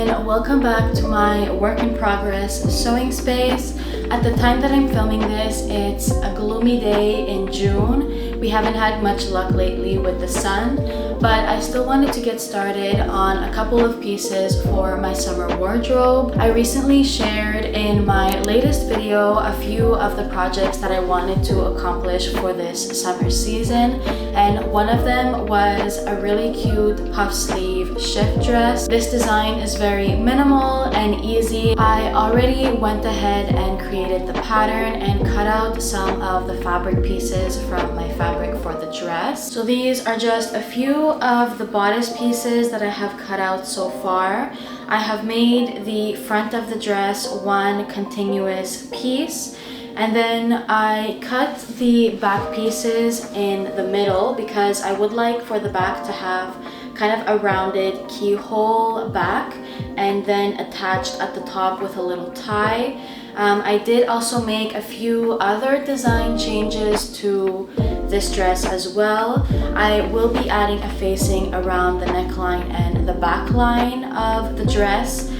everyone, welcome back to my work in progress sewing space. At the time that I'm filming this, it's a gloomy day in June. We haven't had much luck lately with the sun, but I still wanted to get started on a couple of pieces for my summer wardrobe. I recently shared in my latest video a few of the projects that I wanted to accomplish for this summer season, and one of them was a really cute puff sleeve shift dress. This design is very minimal and easy. I already went ahead and created the pattern and cut out some of the fabric pieces from my fabric for the dress. So these are just a few of the bodice pieces that I have cut out so far. I have made the front of the dress one continuous piece, and then I cut the back pieces in the middle because I would like for the back to have kind of a rounded keyhole back and then attached at the top with a little tie. I did also make a few other design changes to this dress as well. I will be adding a facing around the neckline and the back line of the dress,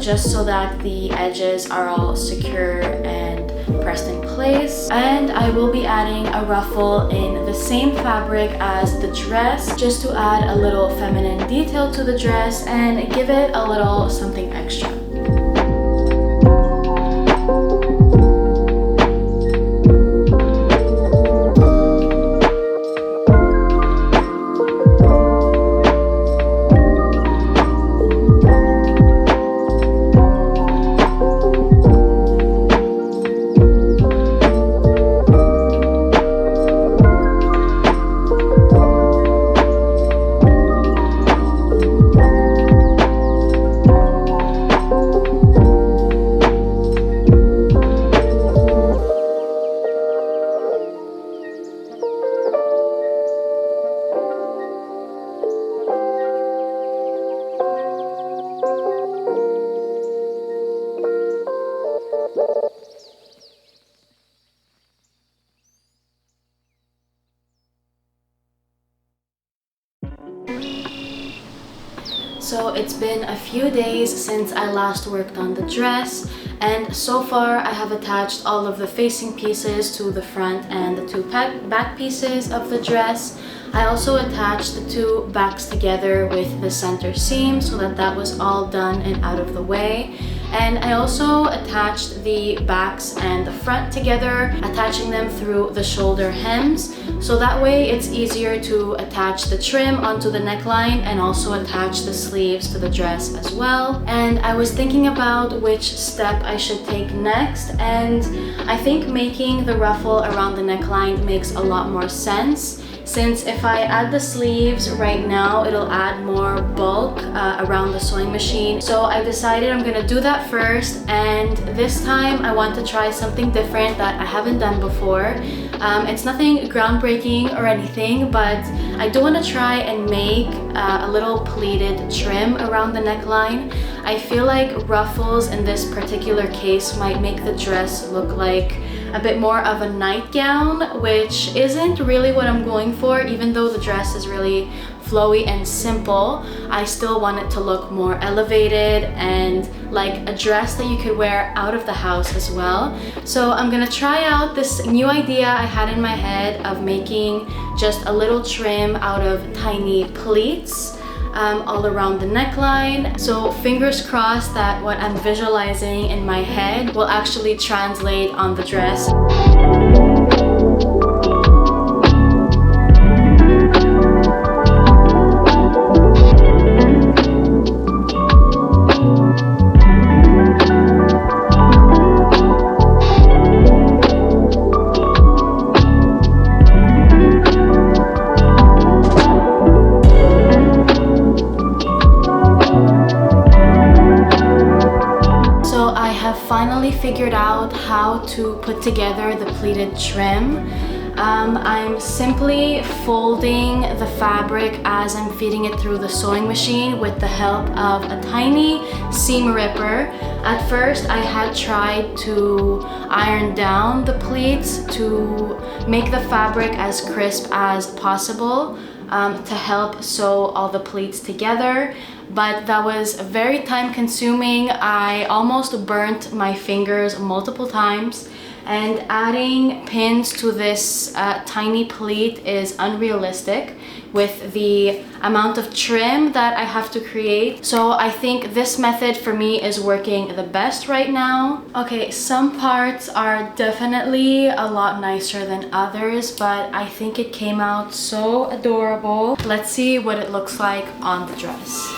just so that the edges are all secure and pressed in place. And I will be adding a ruffle in the same fabric as the dress, just to add a little feminine detail to the dress and give it a little something extra. So it's been a few days since I last worked on the dress, and so far I have attached all of the facing pieces to the front and the two back pieces of the dress. I also attached the two backs together with the center seam so that was all done and out of the way. And I also attached the backs and the front together, attaching them through the shoulder hems. So that way it's easier to attach the trim onto the neckline and also attach the sleeves to the dress as well. And I was thinking about which step I should take next, and I think making the ruffle around the neckline makes a lot more sense, since if I add the sleeves right now, it'll add more bulk around the sewing machine. So I decided I'm gonna do that first, and this time I want to try something different that I haven't done before. It's nothing groundbreaking or anything, but I do want to try and make a little pleated trim around the neckline. I feel like ruffles in this particular case might make the dress look like a bit more of a nightgown, which isn't really what I'm going for. Even though the dress is really flowy and simple, I still want it to look more elevated and like a dress that you could wear out of the house as well. So I'm gonna try out this new idea I had in my head of making just a little trim out of tiny pleats all around the neckline. So fingers crossed that what I'm visualizing in my head will actually translate on the dress. Finally figured out how to put together the pleated trim. I'm simply folding the fabric as I'm feeding it through the sewing machine with the help of a tiny seam ripper. At first I had tried to iron down the pleats to make the fabric as crisp as possible to help sew all the pleats together. but that was very time consuming. I almost burnt my fingers multiple times, and adding pins to this tiny pleat is unrealistic with the amount of trim that I have to create. So I think this method for me is working the best right now. Okay, some parts are definitely a lot nicer than others, but I think it came out so adorable. Let's see what it looks like on the dress.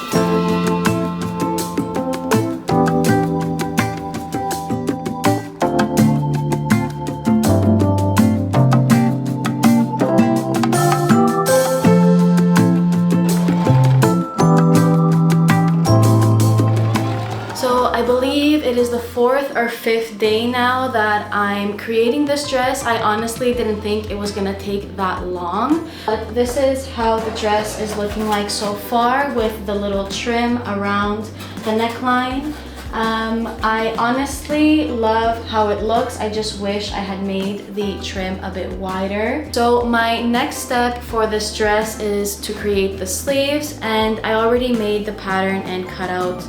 I believe it is the 4th or 5th day now that I'm creating this dress. I honestly didn't think it was gonna take that long, but this is how the dress is looking like so far with the little trim around the neckline. I honestly love how it looks. I just wish I had made the trim a bit wider. So my next step for this dress is to create the sleeves, and I already made the pattern and cut out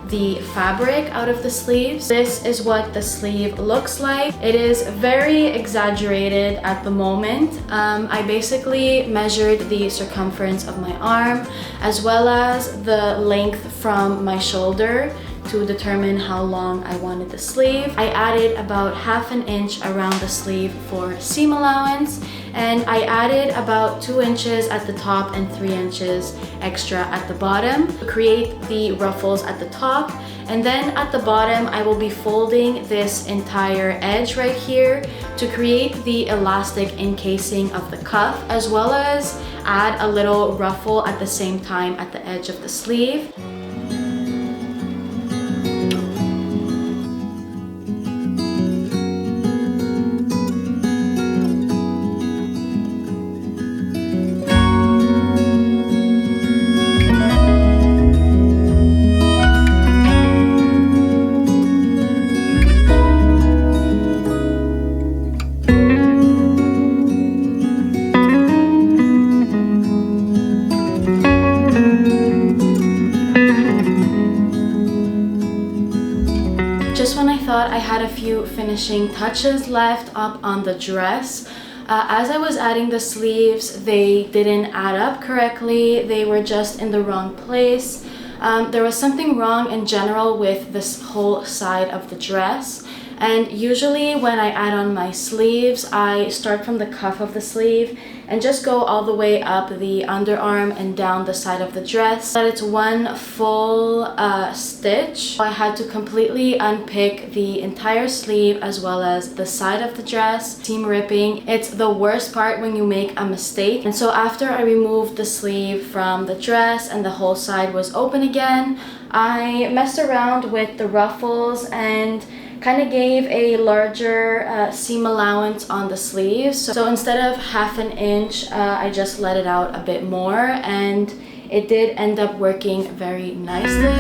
the fabric out of the sleeves. This is what the sleeve looks like. It is very exaggerated at the moment. I basically measured the circumference of my arm as well as the length from my shoulder to determine how long I wanted the sleeve. I added about 1/2 inch around the sleeve for seam allowance, and I added about 2 inches at the top and 3 inches extra at the bottom to create the ruffles at the top. And then at the bottom, I will be folding this entire edge right here to create the elastic encasing of the cuff, as well as add a little ruffle at the same time at the edge of the sleeve. I had a few finishing touches left up on the dress. As I was adding the sleeves, they didn't add up correctly. They were just in the wrong place. There was something wrong in general with this whole side of the dress. And usually when I add on my sleeves, I start from the cuff of the sleeve and just go all the way up the underarm and down the side of the dress. But it's one full stitch. I had to completely unpick the entire sleeve as well as the side of the dress. Seam ripping, it's the worst part when you make a mistake. And so after I removed the sleeve from the dress and the whole side was open again, I messed around with the ruffles and kind of gave a larger seam allowance on the sleeves. So instead of 1/2 inch, I just let it out a bit more, and it did end up working very nicely.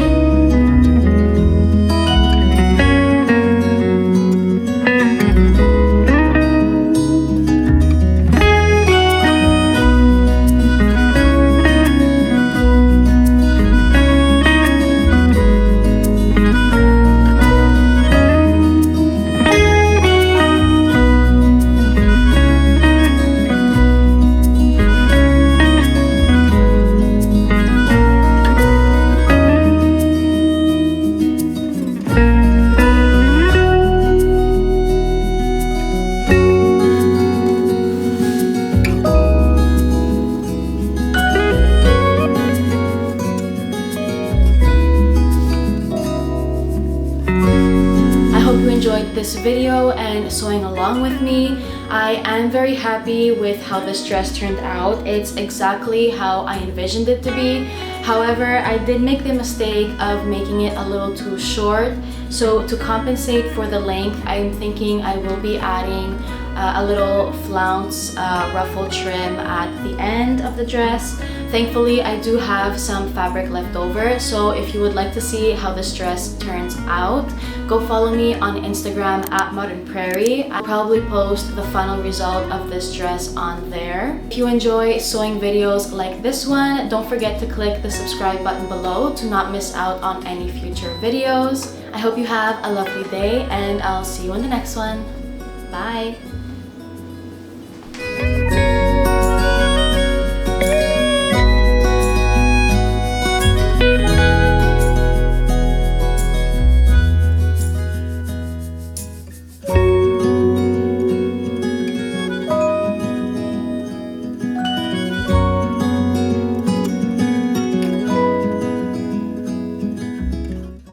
Enjoyed this video and sewing along with me. I am very happy with how this dress turned out. It's exactly how I envisioned it to be. However, I did make the mistake of making it a little too short. So to compensate for the length, I'm thinking I will be adding a little flounce ruffle trim at the end of the dress. Thankfully, I do have some fabric left over, so if you would like to see how this dress turns out, go follow me on Instagram at Modern Prairie. I'll probably post the final result of this dress on there. If you enjoy sewing videos like this one, don't forget to click the subscribe button below to not miss out on any future videos. I hope you have a lovely day, and I'll see you in the next one. Bye!